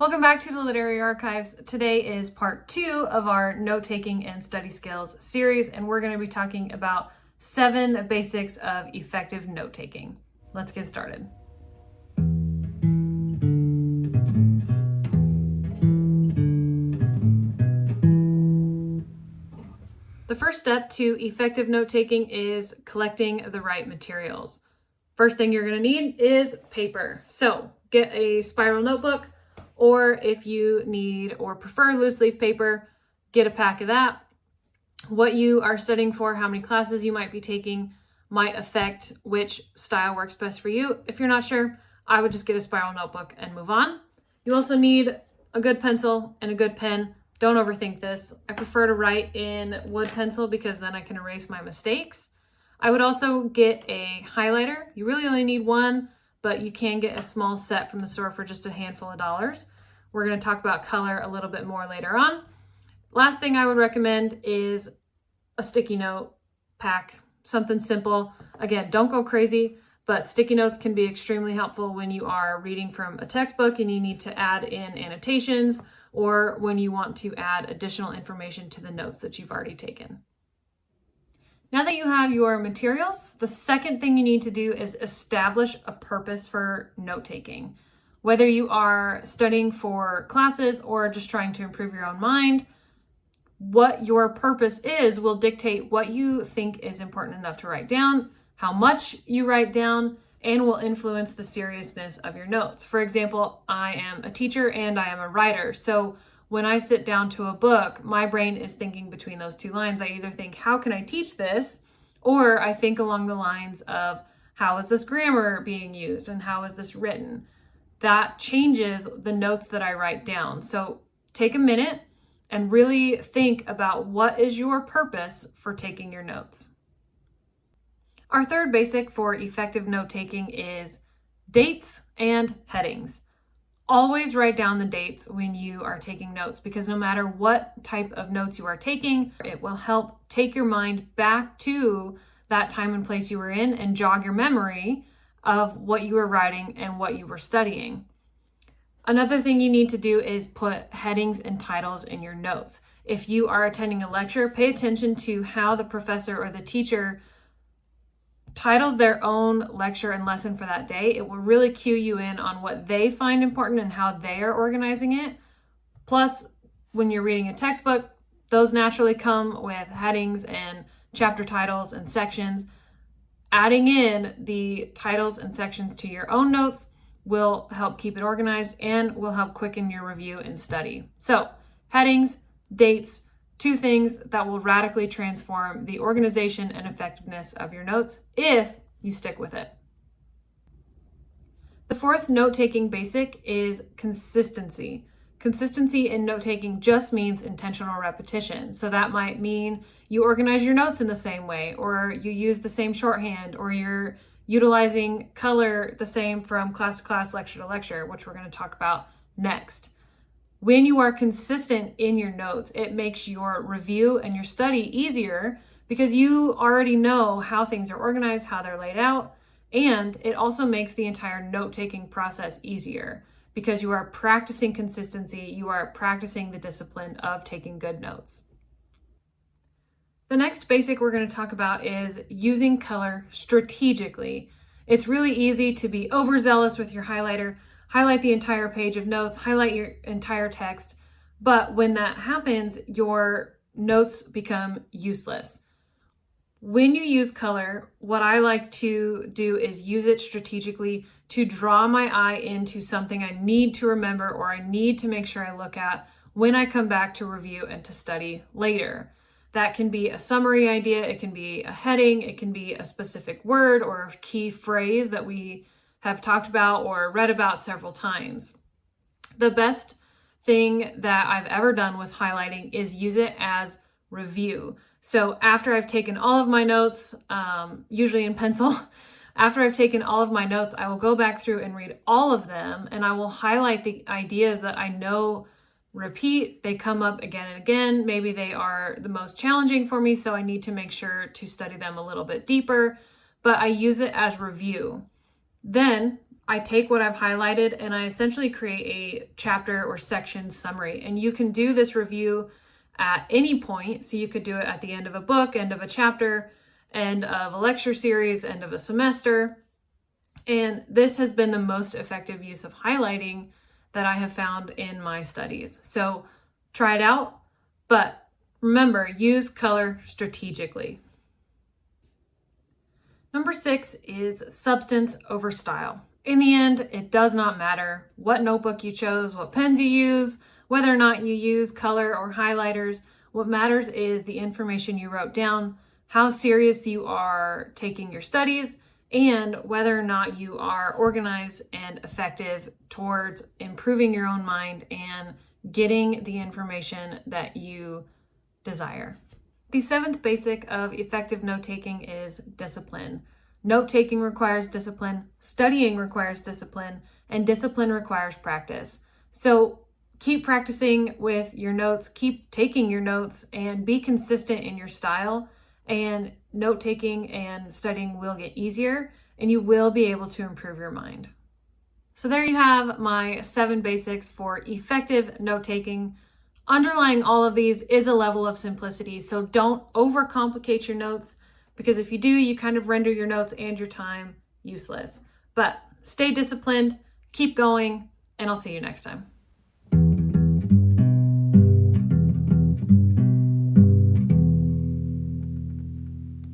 Welcome back to the Literary Archives. Today is part 2 of our note-taking and study skills series, and we're going to be talking about 7 basics of effective note-taking. Let's get started. The first step to effective note-taking is collecting the right materials. First thing you're going to need is paper. So get a spiral notebook, or if you need or prefer loose leaf paper, get a pack of that. What you are studying for, how many classes you might be taking, might affect which style works best for you. If you're not sure, I would just get a spiral notebook and move on. You also need a good pencil and a good pen. Don't overthink this. I prefer to write in wood pencil because then I can erase my mistakes. I would also get a highlighter. You really only need one, but you can get a small set from the store for just a handful of dollars. We're going to talk about color a little bit more later on. Last thing I would recommend is a sticky note pack, something simple. Again, don't go crazy, but sticky notes can be extremely helpful when you are reading from a textbook and you need to add in annotations, or when you want to add additional information to the notes that you've already taken. Now that you have your materials, the second thing you need to do is establish a purpose for note-taking. Whether you are studying for classes or just trying to improve your own mind, what your purpose is will dictate what you think is important enough to write down, how much you write down, and will influence the seriousness of your notes. For example, I am a teacher and I am a writer, so when I sit down to a book, my brain is thinking between those two lines. I either think, how can I teach this? Or I think along the lines of, how is this grammar being used and how is this written? That changes the notes that I write down. So take a minute and really think about what is your purpose for taking your notes. Our third basic for effective note-taking is dates and headings. Always write down the dates when you are taking notes, because no matter what type of notes you are taking, it will help take your mind back to that time and place you were in and jog your memory of what you were writing and what you were studying. Another thing you need to do is put headings and titles in your notes. If you are attending a lecture, pay attention to how the professor or the teacher titles their own lecture and lesson for that day. It will really cue you in on what they find important and how they are organizing it. Plus, when you're reading a textbook, those naturally come with headings and chapter titles and sections. Adding in the titles and sections to your own notes will help keep it organized and will help quicken your review and study. So, headings, dates, 2 things that will radically transform the organization and effectiveness of your notes if you stick with it. The fourth note-taking basic is consistency. Consistency in note-taking just means intentional repetition. So that might mean you organize your notes in the same way, or you use the same shorthand, or you're utilizing color the same from class to class, lecture to lecture, which we're going to talk about next. When you are consistent in your notes, it makes your review and your study easier because you already know how things are organized, how they're laid out, and it also makes the entire note-taking process easier because you are practicing consistency, you are practicing the discipline of taking good notes. The next basic we're going to talk about is using color strategically. It's really easy to be overzealous with your highlighter, highlight the entire page of notes, highlight your entire text, but when that happens, your notes become useless. When you use color, what I like to do is use it strategically to draw my eye into something I need to remember or I need to make sure I look at when I come back to review and to study later. That can be a summary idea, it can be a heading, it can be a specific word or a key phrase that we have talked about or read about several times. The best thing that I've ever done with highlighting is use it as review. So after I've taken all of my notes, usually in pencil, after I've taken all of my notes, I will go back through and read all of them, and I will highlight the ideas that I know repeat. They come up again and again. Maybe they are the most challenging for me, so I need to make sure to study them a little bit deeper, but I use it as review. Then I take what I've highlighted and I essentially create a chapter or section summary. And you can do this review at any point. So you could do it at the end of a book, end of a chapter, end of a lecture series, end of a semester. And this has been the most effective use of highlighting that I have found in my studies. So try it out, but remember, use color strategically. Number 6 is substance over style. In the end, it does not matter what notebook you chose, what pens you use, whether or not you use color or highlighters. What matters is the information you wrote down, how serious you are taking your studies, and whether or not you are organized and effective towards improving your own mind and getting the information that you desire. The 7th basic of effective note-taking is discipline. Note-taking requires discipline, studying requires discipline, and discipline requires practice. So keep practicing with your notes, keep taking your notes, and be consistent in your style, and note-taking and studying will get easier, and you will be able to improve your mind. So there you have my 7 basics for effective note-taking. Underlying all of these is a level of simplicity, so don't overcomplicate your notes, because if you do, you kind of render your notes and your time useless. But stay disciplined, keep going, and I'll see you next time.